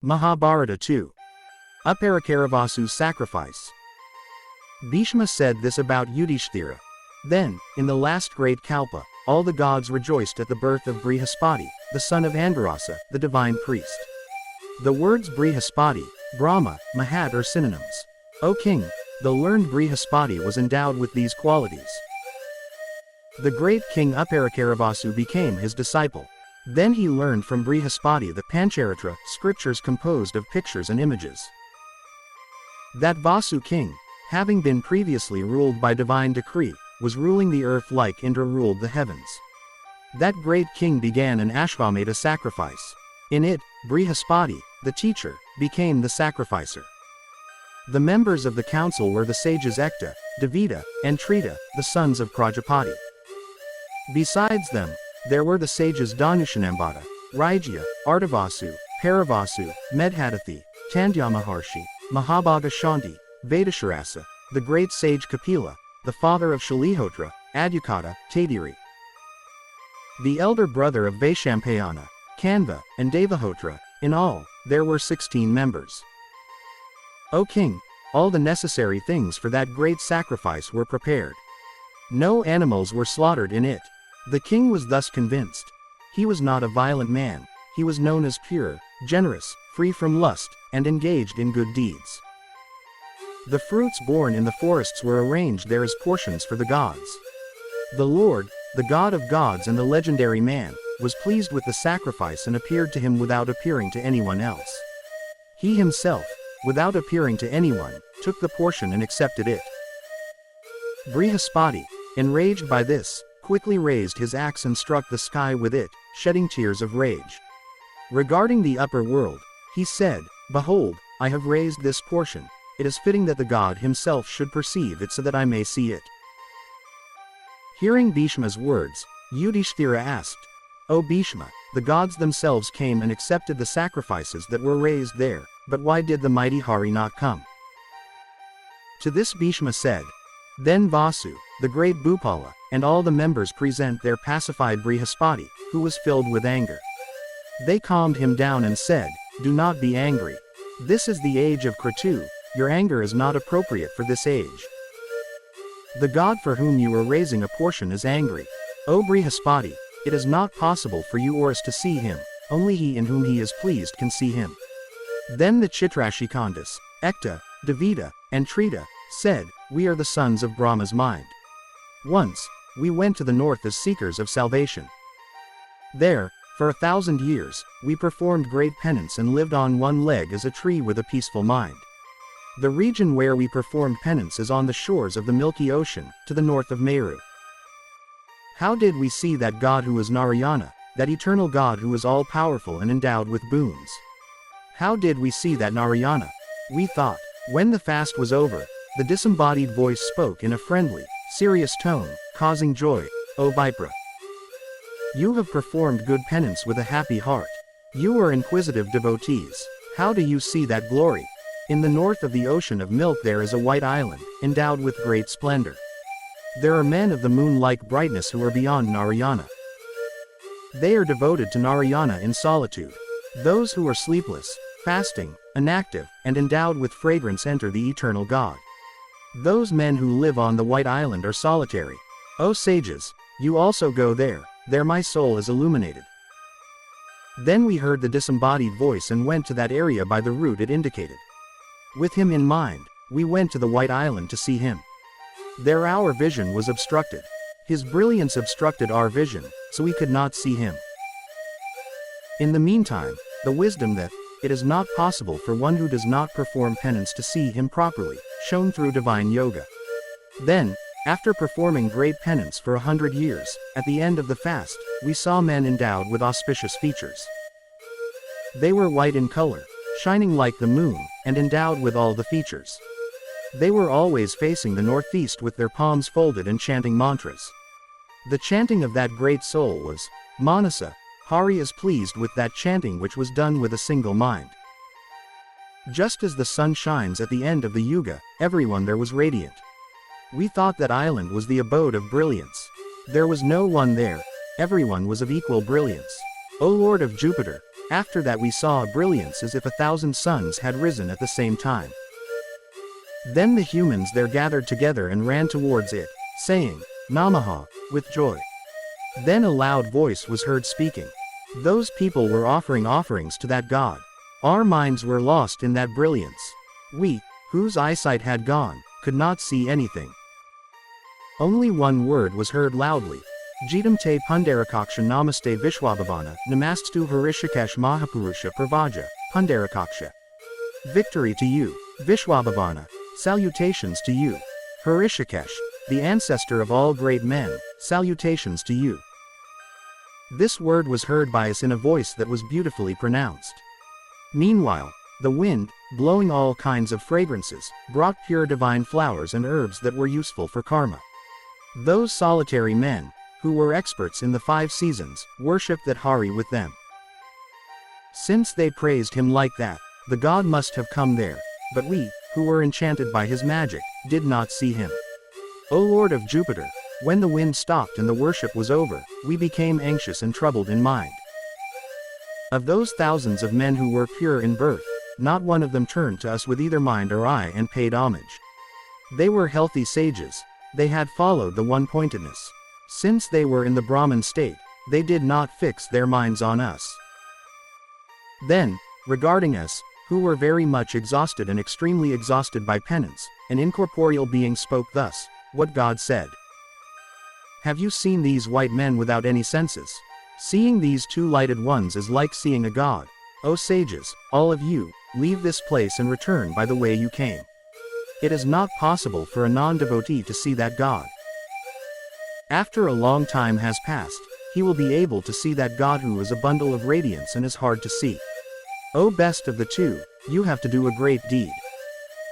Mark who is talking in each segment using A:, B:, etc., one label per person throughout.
A: Mahabharata 2. Aparikaravasu's sacrifice. Bhishma said this about Yudhishthira. Then, in the last great Kalpa, all the gods rejoiced at the birth of Brihaspati, the son of Angarasa, the divine priest. The words Brihaspati, Brahma, Mahat are synonyms. O king, the learned Brihaspati was endowed with these qualities. The great king Aparikaravasa became his disciple. Then he learned from Brihaspati the Pancharatra, scriptures composed of pictures and images. That Vasu king, having been previously ruled by divine decree, was ruling the earth like Indra ruled the heavens. That great king began an Ashvamedha sacrifice. In it, Brihaspati, the teacher, became the sacrificer. The members of the council were the sages Ekta, Devita, and Trita, the sons of Prajapati. Besides them, there were the sages Dhanushanambata, Raijya, Ardavasu, Paravasu, Medhadathi, Tandya Maharshi, Mahabhaga Shanti, Vedasharasa, the great sage Kapila, the father of Shalihotra, Adyukata, Tadiri. The elder brother of Vaishampayana, Kanva, and Devahotra. In all, there were 16 members. O king, all the necessary things for that great sacrifice were prepared. No animals were slaughtered in it. The king was thus convinced. He was not a violent man, he was known as pure, generous, free from lust, and engaged in good deeds. The fruits born in the forests were arranged there as portions for the gods. The Lord, the God of gods and the legendary man, was pleased with the sacrifice and appeared to him without appearing to anyone else. He himself, without appearing to anyone, took the portion and accepted it. Brihaspati, enraged by this, quickly raised his axe and struck the sky with it, shedding tears of rage. Regarding the upper world, he said, "Behold, I have raised this portion. It is fitting that the god himself should perceive it so that I may see it." Hearing Bhishma's words, Yudhishthira asked, "O Bhishma, the gods themselves came and accepted the sacrifices that were raised there, but why did the mighty Hari not come?" To this Bhishma said, "Then Vasu, the great Bhupala, and all the members present their pacified Brihaspati, who was filled with anger. They calmed him down and said, 'Do not be angry. This is the age of Kratu, your anger is not appropriate for this age. The god for whom you are raising a portion is angry. O Brihaspati, it is not possible for you or us to see him, only he in whom he is pleased can see him.'" Then the Chitrashikandis, Ekta, Devita, and Trita, said, "We are the sons of Brahma's mind. Once, we went to the north as seekers of salvation. There, for 1,000 years, we performed great penance and lived on one leg as a tree with a peaceful mind. The region where we performed penance is on the shores of the Milky Ocean, to the north of Meru. How did we see that God who is Narayana, that eternal God who is all-powerful and endowed with boons? How did we see that Narayana? We thought. When the fast was over, the disembodied voice spoke in a friendly, serious tone, causing joy. O Vipra, you have performed good penance with a happy heart. You are inquisitive devotees. How do you see that glory? In the north of the ocean of milk there is a white island, endowed with great splendor. There are men of the moon-like brightness who are beyond Narayana. They are devoted to Narayana in solitude. Those who are sleepless, fasting, inactive, and endowed with fragrance enter the eternal God. Those men who live on the white island are solitary. O sages, you also go there, there my soul is illuminated." Then we heard the disembodied voice and went to that area by the route it indicated. With him in mind, we went to the white island to see him. There our vision was obstructed. His brilliance obstructed our vision, so we could not see him. In the meantime, the wisdom that it is not possible for one who does not perform penance to see him properly, shone through divine yoga. Then, after performing great penance for 100 years, at the end of the fast, we saw men endowed with auspicious features. They were white in color, shining like the moon, and endowed with all the features. They were always facing the northeast with their palms folded and chanting mantras. The chanting of that great soul was, Manasa, Hari is pleased with that chanting which was done with a single mind. Just as the sun shines at the end of the yuga, everyone there was radiant. We thought that island was the abode of brilliance. There was no one there, everyone was of equal brilliance. O Lord of Jupiter, After that we saw a brilliance as if 1,000 suns had risen at the same time. Then the humans there gathered together and ran towards it, saying, Namaha, with joy. Then a loud voice was heard speaking. Those people were offering offerings to that god. Our minds were lost in that brilliance. We, whose eyesight had gone, could not see anything. Only one word was heard loudly. Jitam te Pundarakaksha namaste Vishwabhavana, namastu Harishikesh Mahapurusha Pravaja, Pundarakaksha. Victory to you, Vishwabhavana. Salutations to you. Harishikesh, the ancestor of all great men, salutations to you. This word was heard by us in a voice that was beautifully pronounced. Meanwhile, the wind, blowing all kinds of fragrances, brought pure divine flowers and herbs that were useful for karma. Those solitary men, who were experts in the 5 seasons, worshipped that Hari with them. Since they praised him like that, the god must have come there, but we, who were enchanted by his magic, did not see him. O Lord of Jupiter, when the wind stopped and the worship was over, we became anxious and troubled in mind. Of those thousands of men who were pure in birth, not one of them turned to us with either mind or eye and paid homage. They were healthy sages, they had followed the one-pointedness. Since they were in the Brahman state, they did not fix their minds on us. Then, regarding us, who were very much exhausted and extremely exhausted by penance, an incorporeal being spoke thus, what God said. Have you seen these white men without any senses? Seeing these 2 lighted ones is like seeing a god. O sages, all of you, leave this place and return by the way you came. It is not possible for a non-devotee to see that god. After a long time has passed, he will be able to see that god who is a bundle of radiance and is hard to see. O best of the 2, you have to do a great deed.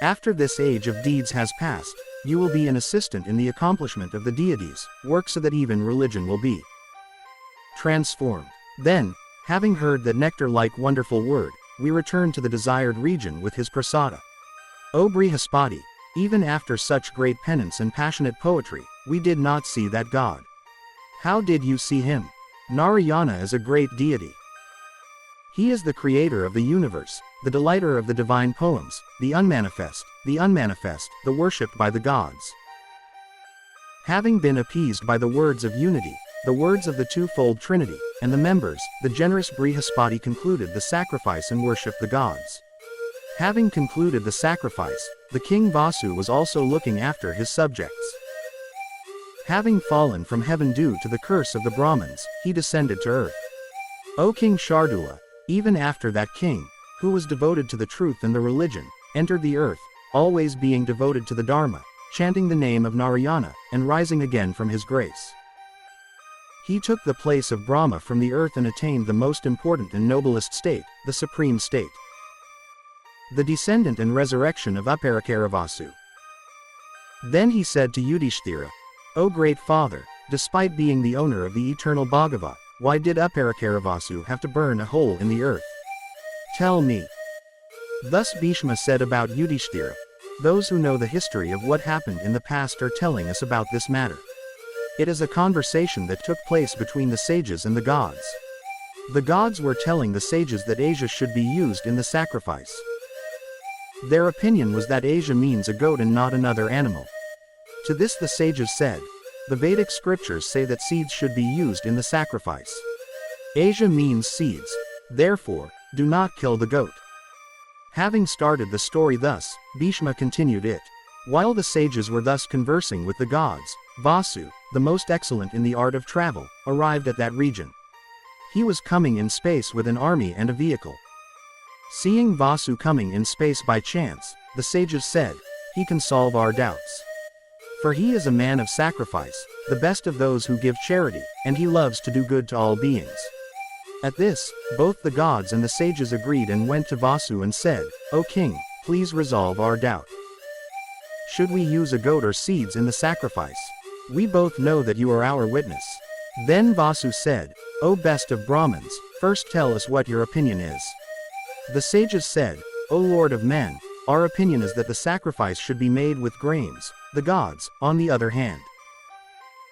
A: After this age of deeds has passed, you will be an assistant in the accomplishment of the deities' work so that even religion will be transformed. Then, having heard that nectar-like wonderful word, we return to the desired region with his prasada. O Brihaspati, even after such great penance and passionate poetry, we did not see that god. How did you see him? Narayana is a great deity. He is the creator of the universe, the delighter of the divine poems, the unmanifest, the worshipped by the gods. Having been appeased by the words of unity, the words of the twofold Trinity, and the members, the generous Brihaspati concluded the sacrifice and worshipped the gods. Having concluded the sacrifice, the king Vasu was also looking after his subjects. Having fallen from heaven due to the curse of the Brahmins, he descended to earth. O King Shardula, even after that king, who was devoted to the truth and the religion, entered the earth, always being devoted to the Dharma, chanting the name of Narayana, and rising again from his grace. He took the place of Brahma from the earth and attained the most important and noblest state, the supreme state. The descendant and resurrection of Aparakaravasu. Then he said to Yudhishthira, O great father, despite being the owner of the eternal Bhagavat, why did Aparakaravasu have to burn a hole in the earth? Tell me. Thus Bhishma said about Yudhishthira. Those who know the history of what happened in the past are telling us about this matter. It is a conversation that took place between the sages and the gods. The gods were telling the sages that Asia should be used in the sacrifice. Their opinion was that Asia means a goat and not another animal. To this the sages said, the Vedic scriptures say that seeds should be used in the sacrifice. Asia means seeds. Therefore, do not kill the goat. Having started the story thus, Bhishma continued it. While the sages were thus conversing with the gods, Vasu, the most excellent in the art of travel, arrived at that region. He was coming in space with an army and a vehicle. Seeing Vasu coming in space by chance, the sages said, he can solve our doubts. For he is a man of sacrifice, the best of those who give charity, and he loves to do good to all beings. At this, both the gods and the sages agreed and went to Vasu and said, O king, please resolve our doubt. Should we use a goat or seeds in the sacrifice? We both know that you are our witness. Then Vasu said, O best of Brahmins, first tell us what your opinion is. The sages said, O Lord of men, our opinion is that the sacrifice should be made with grains. The gods, on the other hand,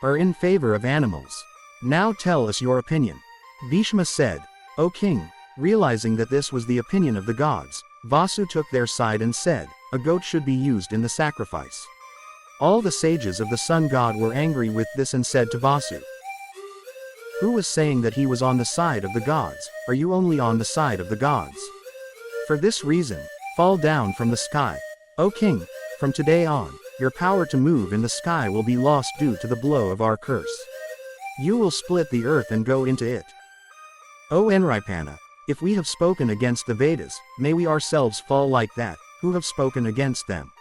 A: are in favor of animals. Now tell us your opinion. Bhishma said, O king, Realizing that this was the opinion of the gods, Vasu took their side and said, a goat should be used in the sacrifice. All the sages of the sun god were angry with this and said to Vasu, who was saying that he was on the side of the gods? Are you only on the side of the gods? For this reason, fall down from the sky. O king, from today on, your power to move in the sky will be lost due to the blow of our curse. You will split the earth and go into it. O Enripana, if we have spoken against the Vedas, may we ourselves fall like that, who have spoken against them.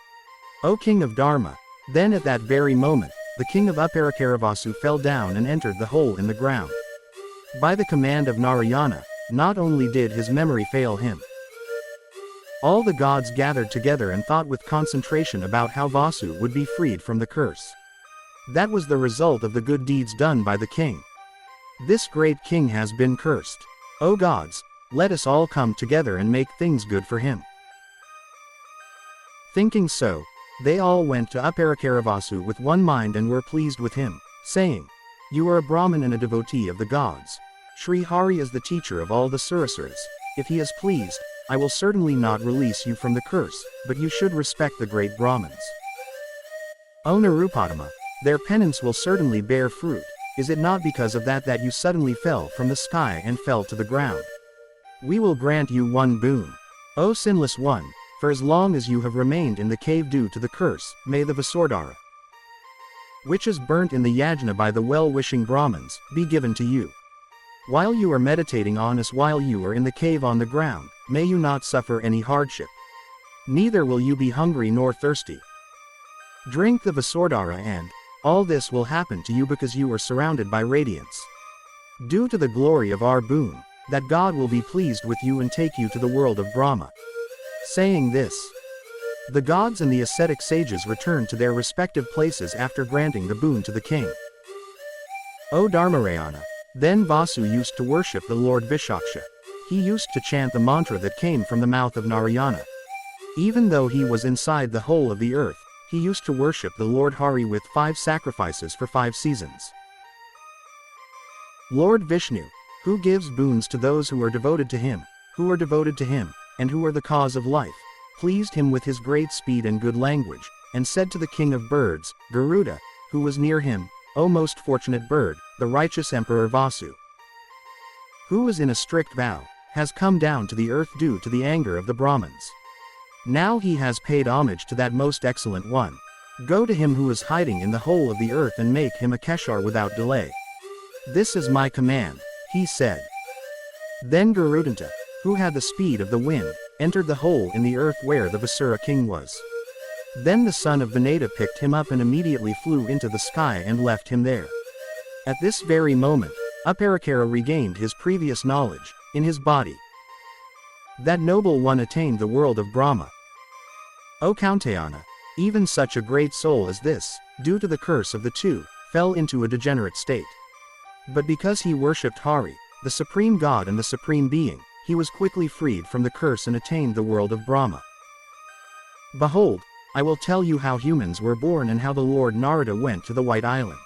A: O king of Dharma, then at that very moment, the king of Uparakaravasu fell down and entered the hole in the ground. By the command of Narayana, not only did his memory fail him, all the gods gathered together and thought with concentration about how Vasu would be freed from the curse. That was the result of the good deeds done by the king. This great king has been cursed. O gods, let us all come together and make things good for him. Thinking so, they all went to Uparakaravasu with one mind and were pleased with him, saying, you are a Brahmin and a devotee of the gods. Sri Hari is the teacher of all the Surasuras. If he is pleased, I will certainly not release you from the curse, but you should respect the great Brahmins. O Nirupadama, their penance will certainly bear fruit. Is it not because of that that you suddenly fell from the sky and fell to the ground? We will grant you one boon. O sinless one, for as long as you have remained in the cave due to the curse, may the Vasudhara, which is burnt in the yajna by the well-wishing Brahmins, be given to you. While you are meditating on us while you are in the cave on the ground, may you not suffer any hardship. Neither will you be hungry nor thirsty. Drink the Vasudhara and all this will happen to you because you are surrounded by radiance. Due to the glory of our boon, that God will be pleased with you and take you to the world of Brahma. Saying this, the gods and the ascetic sages returned to their respective places after granting the boon to the king. O Dharmarayana, then Vasu used to worship the Lord Vishaksha. He used to chant the mantra that came from the mouth of Narayana. Even though he was inside the whole of the earth, he used to worship the Lord Hari with 5 sacrifices for 5 seasons. Lord Vishnu, who gives boons to those who are devoted to him, and who are the cause of life, pleased him with his great speed and good language, and said to the king of birds, Garuda, who was near him, O most fortunate bird, the righteous Emperor Vasu, who is in a strict vow, has come down to the earth due to the anger of the Brahmins. Now he has paid homage to that most excellent one. Go to him who is hiding in the hole of the earth and make him a Keshar without delay. This is my command, he said. Then Garudanta, who had the speed of the wind, entered the hole in the earth where the Vasura king was. Then the son of Vinata picked him up and immediately flew into the sky and left him there. At this very moment, Uparakara regained his previous knowledge, in his body. That noble one attained the world of Brahma. O Kauntayana, even such a great soul as this, due to the curse of the two, fell into a degenerate state. But because he worshipped Hari, the supreme god and the supreme being, he was quickly freed from the curse and attained the world of Brahma. Behold, I will tell you how humans were born and how the Lord Narada went to the White Island.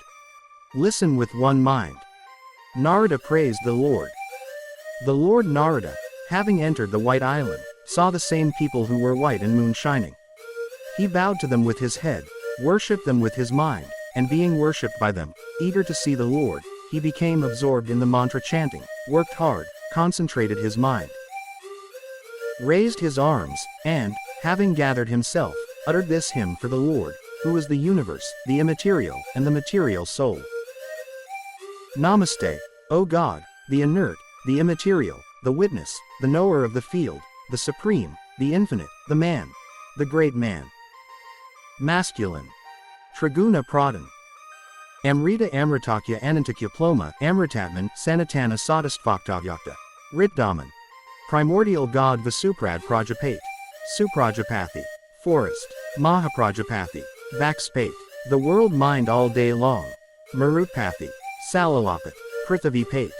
A: Listen with one mind. Narada praised the Lord. The Lord Narada, having entered the White Island, saw the same people who were white and moon shining. He bowed to them with his head, worshipped them with his mind, and being worshipped by them, eager to see the Lord, he became absorbed in the mantra chanting, worked hard, concentrated his mind, raised his arms, and, having gathered himself, uttered this hymn for the Lord, who is the universe, the immaterial, and the material soul. Namaste, O God, the inert, the immaterial, the witness, the knower of the field, the supreme, the infinite, the man, the great man. Masculine. Triguna Pradhan. Amrita Amritakya Anantakya Ploma Amritatman Sanatana Sadastvaktavyakta. Ritdaman. Primordial God Vasuprad Prajapate. Suprajapathy. Forest. Mahaprajapathy. Vakspate. The world mind all day long. Marutpathy. Salalapat. Prithivipate.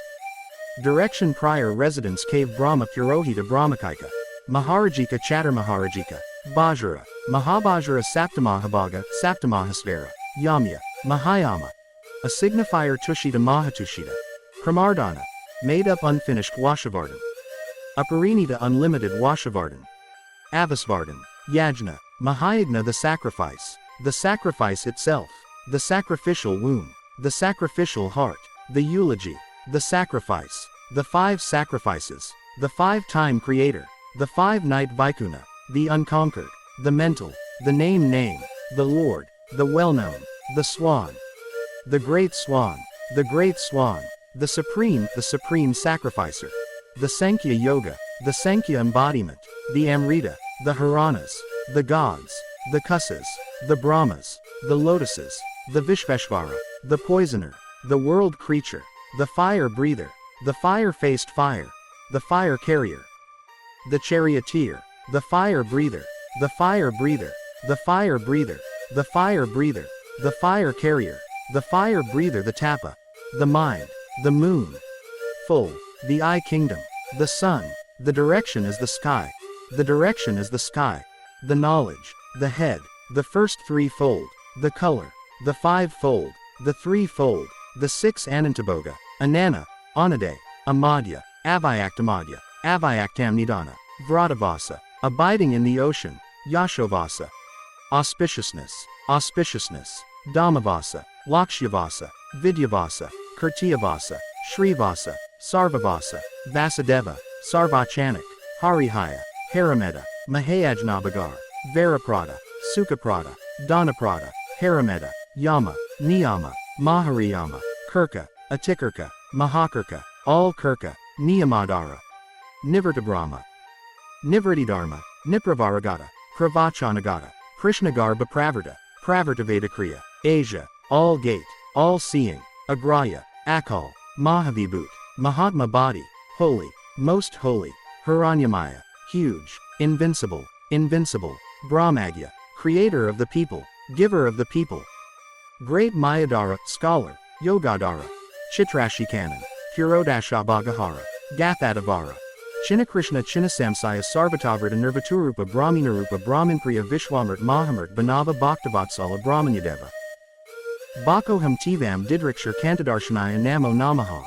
A: Direction Prior Residence Cave Brahma Purohita Brahmakaika. Maharajika Chatter Maharajika. Bajara. Mahabajara Saptamahabhaga Saptamahasvara. Yamya. Mahayama. A signifier Tushita Mahatushita. Pramardana. Made up unfinished Washavardhan. Aparinita unlimited Washavardhan. Avasvardhan. Yajna. Mahayagna the sacrifice itself, the sacrificial womb, the sacrificial heart, the eulogy, the sacrifice, the 5 sacrifices, the 5-time creator, the 5-night Vaikuna, the unconquered, the mental, the name, the Lord, the well-known, the swan, the great swan, the supreme sacrificer, the Sankhya Yoga, the Sankhya embodiment, the Amrita, the Haranas, the gods, the Kusas, the Brahmas, the lotuses, the Vishveshvara, the poisoner, the world creature, the fire breather, the fire-faced fire, the fire carrier, the charioteer, the fire breather, the fire breather, the fire breather, the fire breather, the fire carrier, the fire breather, the tapa, the mind, the moon, full, the eye kingdom, the sun, the direction is the sky, the knowledge, the head, the first 3-fold, the color, the 5-fold, the 3-fold, the 6 Anantaboga, Anana, Anade, Amadya, Avayaktamnidana, Vratavasa, abiding in the ocean, Yashovasa, auspiciousness, Dhammavasa, Lakshyavasa, Vidyavasa, Kirtiyavasa, Shrivasa, Sarvavasa, Vasudeva, Sarvachanak, Harihaya, Harameda, Mahayajnabagar, Varaprada, Sukaprada, Dhanaprada, Harameda, Yama, Niyama, Mahariyama, Kirka, Atikarka, Mahakirka, All Kirka, Niyamadara, Nivartabrahma, Nivritidharma, Nipravaragata, Kravachanagata, Krishnagarbha Pravarta, Pravartavadakriya, Asia, All Gate, All Seeing, Agraya, Akal, Mahavibhut, Mahatma Body, Holy, Most Holy, Hiranyamaya, Huge, Invincible, Brahmagya, Creator of the people, Giver of the people, Great Mayadhara, Scholar, Yogadhara, Chitrashikanan, Purodashabhagahara, Gathadavara, Chinnakrishna Chinnasamsaya Sarvatavrata Nirvaturupa Brahminarupa Brahmanpriya Vishwamurt Mahamurt Banava Bhaktavatsala Brahmanyadeva. Bakoham Tivam Didrikshar Kantadarshanaaya Namo Namaha.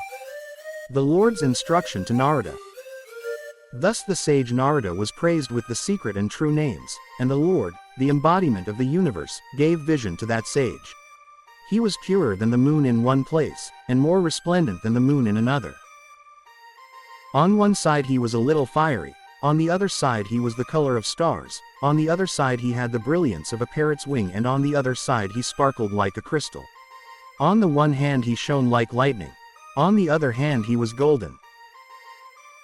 A: The Lord's instruction to Narada. Thus the sage Narada was praised with the secret and true names, and the Lord, the embodiment of the universe, gave vision to that sage. He was purer than the moon in one place, and more resplendent than the moon in another. On one side he was a little fiery, on the other side he was the color of stars, on the other side he had the brilliance of a parrot's wing, and on the other side he sparkled like a crystal. On the one hand he shone like lightning, on the other hand he was golden.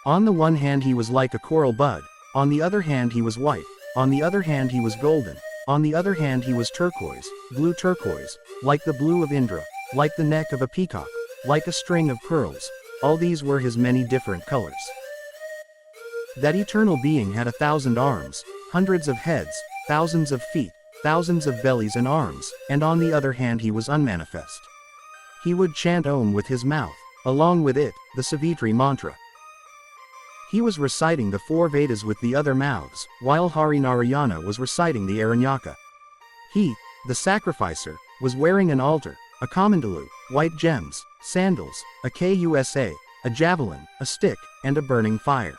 A: On the one hand he was like a coral bud, on the other hand he was white, on the other hand he was golden, on the other hand he was turquoise, blue turquoise, like the blue of Indra, like the neck of a peacock, like a string of pearls. All these were his many different colors. That eternal being had 1,000 arms, hundreds of heads, thousands of feet, thousands of bellies and arms, and on the other hand he was unmanifest. He would chant Om with his mouth, along with it, the Savitri mantra. He was reciting the 4 Vedas with the other mouths, while Hari Narayana was reciting the Aranyaka. He, the sacrificer, was wearing an altar, a kamandalu, white gems, sandals, a U.S.A, a javelin, a stick, and a burning fire.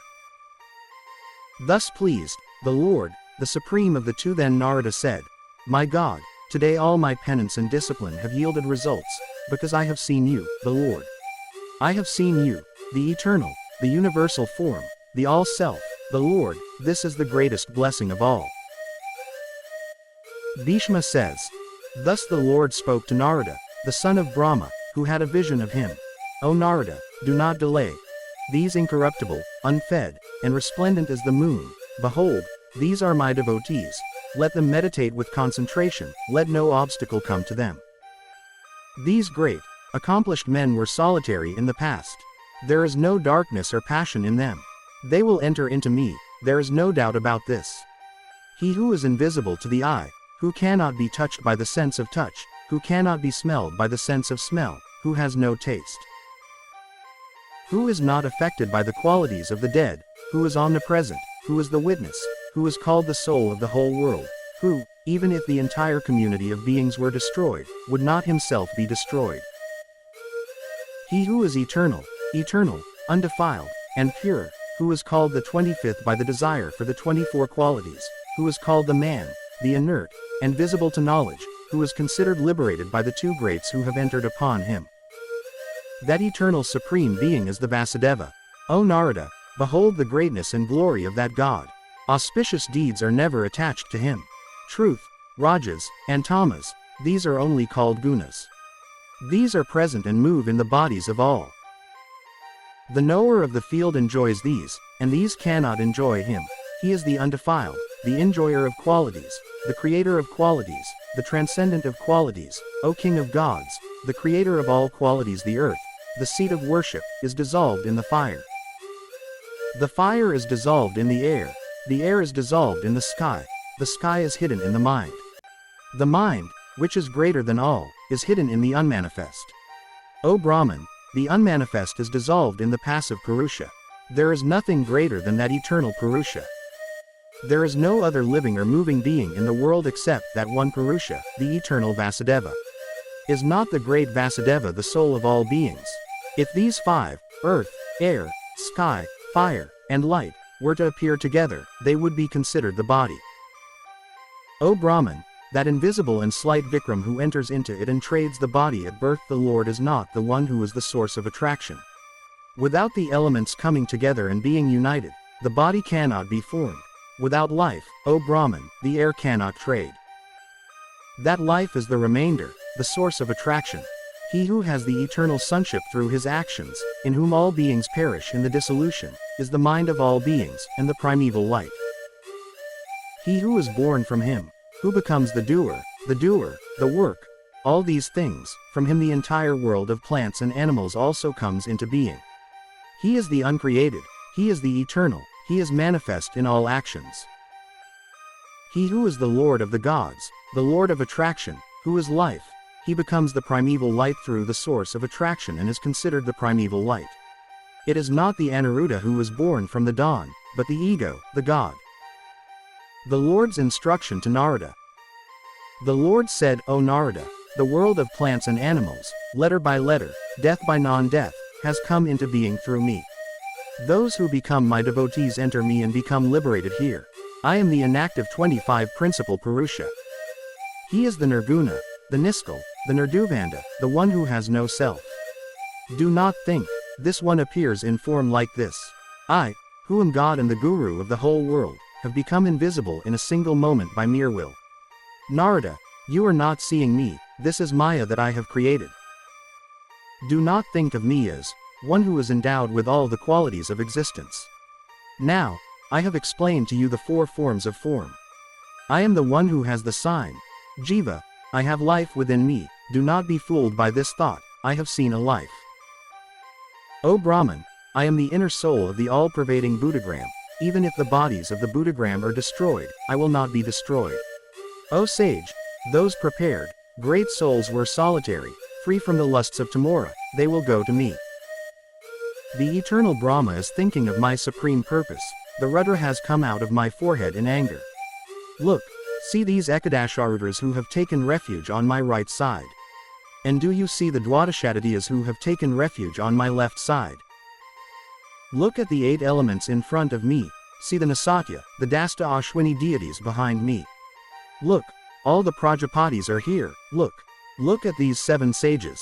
A: Thus pleased, the Lord, the supreme of the two, then Narada said, "My God, today all my penance and discipline have yielded results, because I have seen you, the Lord. I have seen you, the eternal, the universal form, the all-self, the Lord. This is the greatest blessing of all." Bhishma says, "Thus the Lord spoke to Narada, the son of Brahma, who had a vision of him. O Narada, do not delay. These incorruptible, unfed, and resplendent as the moon, behold, these are my devotees. Let them meditate with concentration, let no obstacle come to them." These great, accomplished men were solitary in the past. There is no darkness or passion in them. They will enter into me, there is no doubt about this. He who is invisible to the eye, who cannot be touched by the sense of touch, who cannot be smelled by the sense of smell, who has no taste, who is not affected by the qualities of the dead, who is omnipresent, who is the witness, who is called the soul of the whole world, who, even if the entire community of beings were destroyed, would not himself be destroyed. He who is eternal, undefiled, and pure, who is called the 25th by the desire for the 24 qualities, who is called the man, the inert, and visible to knowledge, who is considered liberated by the two greats who have entered upon him. That eternal supreme being is the Vasudeva. O Narada, behold the greatness and glory of that God. Auspicious deeds are never attached to him. Truth, rajas, and tamas, these are only called gunas. These are present and move in the bodies of all. The knower of the field enjoys these, and these cannot enjoy him. He is the undefiled, the enjoyer of qualities, the creator of qualities, the transcendent of qualities, O King of gods, the creator of all qualities. The earth, the seat of worship, is dissolved in the fire. The fire is dissolved in the air is dissolved in the sky is hidden in the mind. The mind, which is greater than all, is hidden in the unmanifest. O Brahman, the unmanifest is dissolved in the passive Purusha. There is nothing greater than that eternal Purusha. There is no other living or moving being in the world except that one Purusha, the eternal Vasudeva. Is not the great Vasudeva the soul of all beings? If these five, earth, air, sky, fire, and light, were to appear together, they would be considered the body. O Brahman, that invisible and slight Vikram who enters into it and trades the body at birth, the Lord is not the one who is the source of attraction. Without the elements coming together and being united, the body cannot be formed. Without life, O Brahman, the air cannot trade. That life is the remainder, the source of attraction. He who has the eternal sonship through his actions, in whom all beings perish in the dissolution, is the mind of all beings, and the primeval light. He who is born from him, who becomes the doer, the work, all these things, from him the entire world of plants and animals also comes into being. He is the uncreated, he is the eternal, he is manifest in all actions. He who is the Lord of the gods, the Lord of attraction, who is life, he becomes the primeval light through the source of attraction and is considered the primeval light. It is not the Aniruddha who was born from the dawn, but the ego, the God. The Lord's instruction to Narada. The Lord said, O Narada, the world of plants and animals, letter by letter, death by non-death, has come into being through me. Those who become my devotees enter me and become liberated here. I am the inactive 25 principal Purusha. He is the Nirguna, the Niskal, the Nirduvanda, the one who has no self. Do not think, this one appears in form like this. I, who am God and the Guru of the whole world, have become invisible in a single moment by mere will. Narada, you are not seeing me, this is Maya that I have created. Do not think of me as one who is endowed with all the qualities of existence. Now, I have explained to you the four forms of form. I am the one who has the sign, Jiva, I have life within me, do not be fooled by this thought, I have seen a life. O Brahman, I am the inner soul of the all-pervading Buddhagram, even if the bodies of the Buddhagram are destroyed, I will not be destroyed. O sage, those prepared, great souls were solitary, free from the lusts of Tamora, they will go to me. The eternal Brahma is thinking of my supreme purpose, the Rudra has come out of my forehead in anger. Look, see these Ekadasharudras who have taken refuge on my right side. And do you see the Dwadashatadiyas who have taken refuge on my left side? Look at the 8 elements in front of me, see the Nasatya, the Dasta Ashwini deities behind me. Look, all the Prajapatis are here, look at these 7 sages.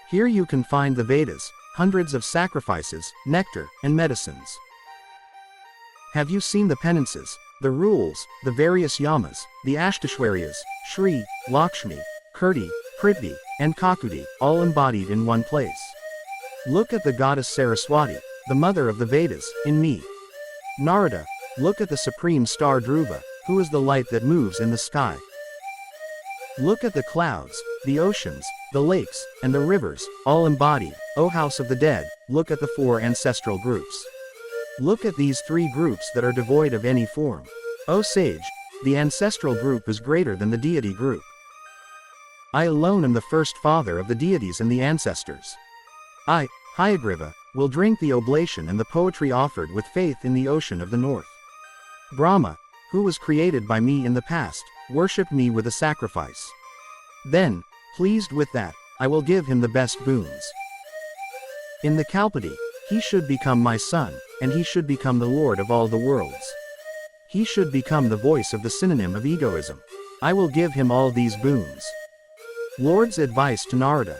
A: Here you can find the Vedas, hundreds of sacrifices, nectar, and medicines. Have you seen the penances, the rules, the various yamas, the Ashtashwaryas, Shri, Lakshmi, Kirti, Prithvi, and Kakudi, all embodied in one place? Look at the goddess Saraswati, the mother of the Vedas, in me. Narada, look at the supreme star Dhruva, who is the light that moves in the sky. Look at the clouds, the oceans, the lakes, and the rivers, all embodied, O house of the dead, look at the 4 ancestral groups. Look at these 3 groups that are devoid of any form. O sage, the ancestral group is greater than the deity group. I alone am the first father of the deities and the ancestors. I, Hayagriva, will drink the oblation and the poetry offered with faith in the ocean of the north. Brahma, who was created by me in the past, worshipped me with a sacrifice. Then, pleased with that, I will give him the best boons. In the Kalpadi, He should become my son, and he should become the Lord of all the worlds. He should become the voice of the synonym of egoism. I will give him all these boons. Lord's advice to Narada.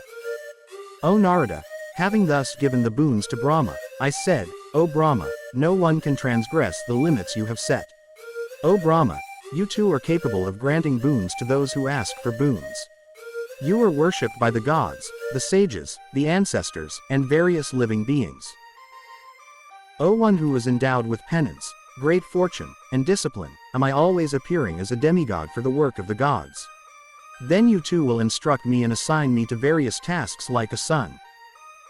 A: O Narada, having thus given the boons to Brahma, I said, O Brahma, no one can transgress the limits you have set. O Brahma, you too are capable of granting boons to those who ask for boons. You are worshipped by the gods, the sages, the ancestors, and various living beings. O one who is endowed with penance, great fortune, and discipline, am I always appearing as a demigod for the work of the gods. Then you too will instruct me and assign me to various tasks like a son.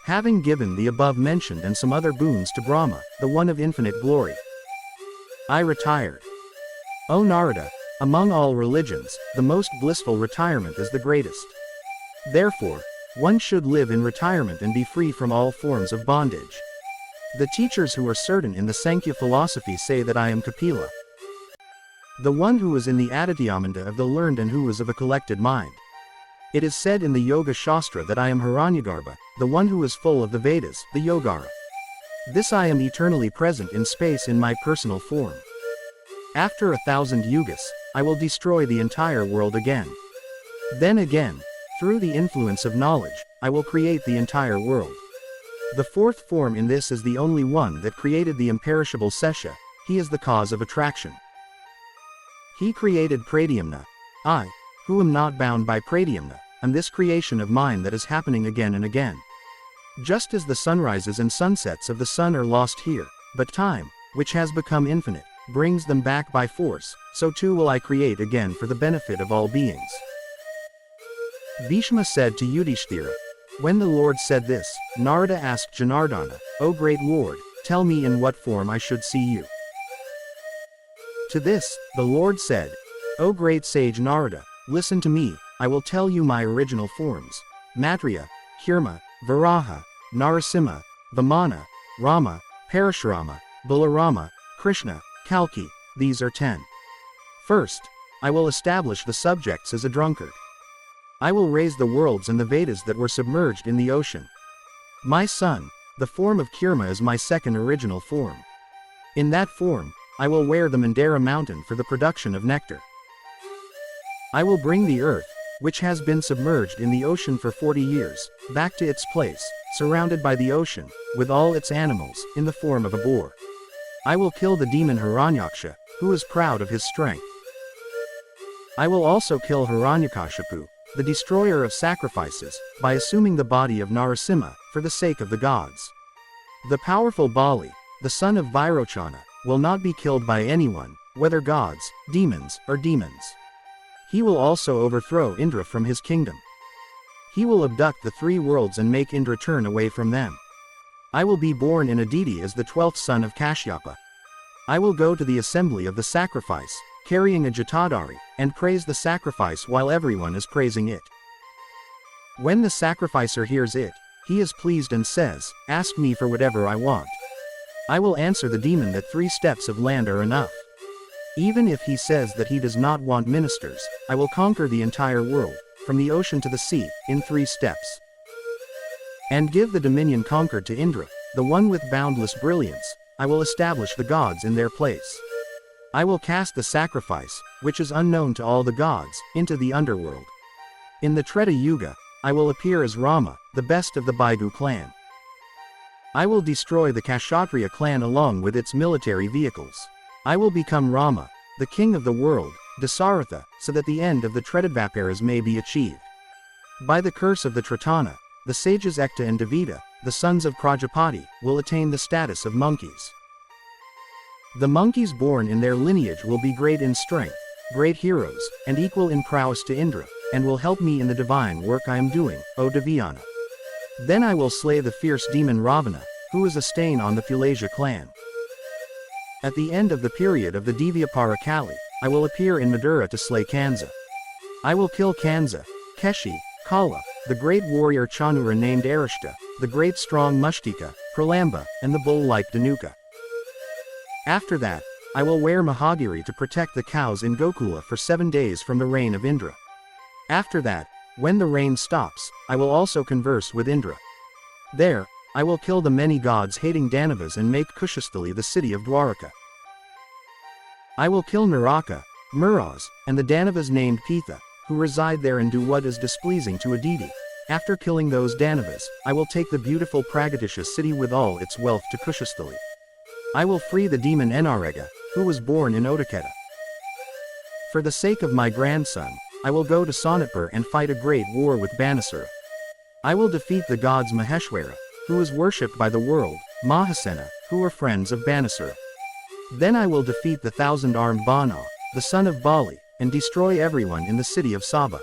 A: Having given the above mentioned and some other boons to Brahma, the one of infinite glory, I retired. O Narada, among all religions, the most blissful retirement is the greatest. Therefore, one should live in retirement and be free from all forms of bondage. The teachers who are certain in the Sankhya philosophy say that I am Kapila, the one who is in the Adityamanda of the learned and who is of a collected mind. It is said in the Yoga Shastra that I am Hiranyagarbha, the one who is full of the Vedas, the Yogara. This I am eternally present in space in my personal form. After 1,000 yugas, I will destroy the entire world again. Then again, through the influence of knowledge, I will create the entire world. The fourth form in this is the only one that created the imperishable Sesha. He is the cause of attraction. He created Pradyumna. I, who am not bound by Pradyumna, am this creation of mine that is happening again and again. Just as the sunrises and sunsets of the sun are lost here, but time, which has become infinite, brings them back by force, so too will I create again for the benefit of all beings. Bhishma said to Yudhishthira. When the Lord said this, Narada asked Janardana, O great Lord, tell me in what form I should see you. To this, the Lord said, O great sage Narada, listen to me, I will tell you my original forms: Matriya, Kurma, Varaha, Narasimha, Vamana, Rama, Parashurama, Balarama, Krishna, Kalki. These are 10. First, I will establish the subjects as a drunkard. I will raise the worlds and the Vedas that were submerged in the ocean. My son, the form of Kurma is my second original form. In that form, I will wear the Mandara mountain for the production of nectar. I will bring the earth, which has been submerged in the ocean for 40 years, back to its place, surrounded by the ocean, with all its animals, in the form of a boar. I will kill the demon Hiranyaksha, who is proud of his strength. I will also kill Hiranyakashipu, the destroyer of sacrifices, by assuming the body of Narasimha, for the sake of the gods. The powerful Bali, the son of Virochana, will not be killed by anyone, whether gods, demons, or demons. He will also overthrow Indra from his kingdom. He will abduct the 3 worlds and make Indra turn away from them. I will be born in Aditi as the 12th son of Kashyapa. I will go to the assembly of the sacrifice, carrying a jatadhari, and praise the sacrifice while everyone is praising it. When the sacrificer hears it, he is pleased and says, Ask me for whatever I want. I will answer the demon that 3 steps of land are enough. Even if he says that he does not want ministers, I will conquer the entire world, from the ocean to the sea, in 3 steps. And give the dominion conquered to Indra, the one with boundless brilliance. I will establish the gods in their place. I will cast the sacrifice, which is unknown to all the gods, into the underworld. In the Treta Yuga, I will appear as Rama, the best of the Baigu clan. I will destroy the Kshatriya clan along with its military vehicles. I will become Rama, the king of the world, Dasaratha, so that the end of the Tretadvaparas may be achieved. By the curse of the Tritana, the sages Ekta and Devita, the sons of Prajapati, will attain the status of monkeys. The monkeys born in their lineage will be great in strength, great heroes, and equal in prowess to Indra, and will help me in the divine work I am doing, O Devyana. Then I will slay the fierce demon Ravana, who is a stain on the Phulasia clan. At the end of the period of the Divyapara Kali, I will appear in Madura to slay Kansa. I will kill Kansa, Keshi, Kala, the great warrior Chanura named Arishta, the great strong Mushtika, Pralamba, and the bull-like Dhanuka. After that, I will wear Mahagiri to protect the cows in Gokula for 7 days from the reign of Indra. After that, when the rain stops, I will also converse with Indra. There, I will kill the many gods-hating Danavas and make Kushasthali the city of Dwaraka. I will kill Naraka, Muraz, and the Danavas named Pitha, who reside there and do what is displeasing to a deity. After killing those Danavas, I will take the beautiful Pragatisha city with all its wealth to Kushasthali. I will free the demon Enarega, who was born in Odaketa. For the sake of my grandson, I will go to Sonitpur and fight a great war with Banasura. I will defeat the gods Maheshwara, who is worshipped by the world, Mahasena, who are friends of Banasura. Then I will defeat the thousand-armed Bana, the son of Bali, and destroy everyone in the city of Saba.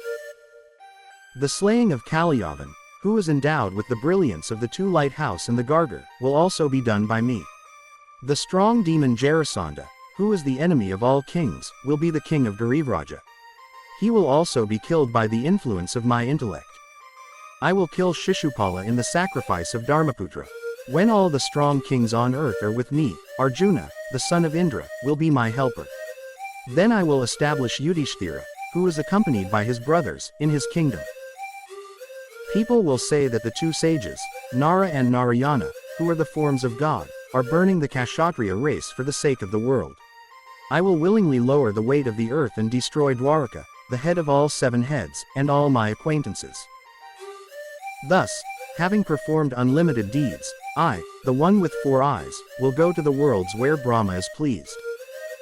A: The slaying of Kaliyavan, who is endowed with the brilliance of the two lighthouse and the Gargar, will also be done by me. The strong demon Jarasandha, who is the enemy of all kings, will be the king of Garivraja. He will also be killed by the influence of my intellect. I will kill Shishupala in the sacrifice of Dharmaputra. When all the strong kings on earth are with me, Arjuna, the son of Indra, will be my helper. Then I will establish Yudhishthira, who is accompanied by his brothers, in his kingdom. People will say that the two sages, Nara and Narayana, who are the forms of God, are burning the Kshatriya race for the sake of the world. I will willingly lower the weight of the earth and destroy Dwaraka, the head of all 7 heads, and all my acquaintances. Thus, having performed unlimited deeds, I, the one with 4 eyes, will go to the worlds where Brahma is pleased.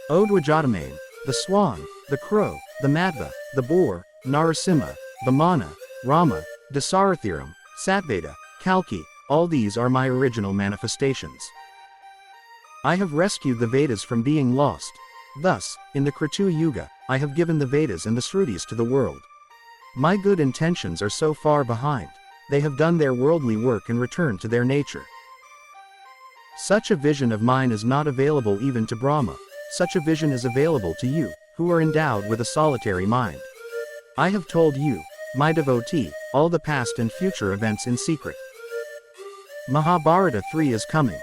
A: O Dvajatamain, the swan, the crow, the Madhva, the boar, Narasimha, Vamana, Rama, Dasarathiram, Satveda, Kalki, all these are my original manifestations. I have rescued the Vedas from being lost. Thus, in the Kritu Yuga, I have given the Vedas and the Srutis to the world. My good intentions are so far behind. They have done their worldly work and returned to their nature. Such a vision of mine is not available even to Brahma. Such a vision is available to you, who are endowed with a solitary mind. I have told you, my devotee, all the past and future events in secret. Mahabharata 3 is coming.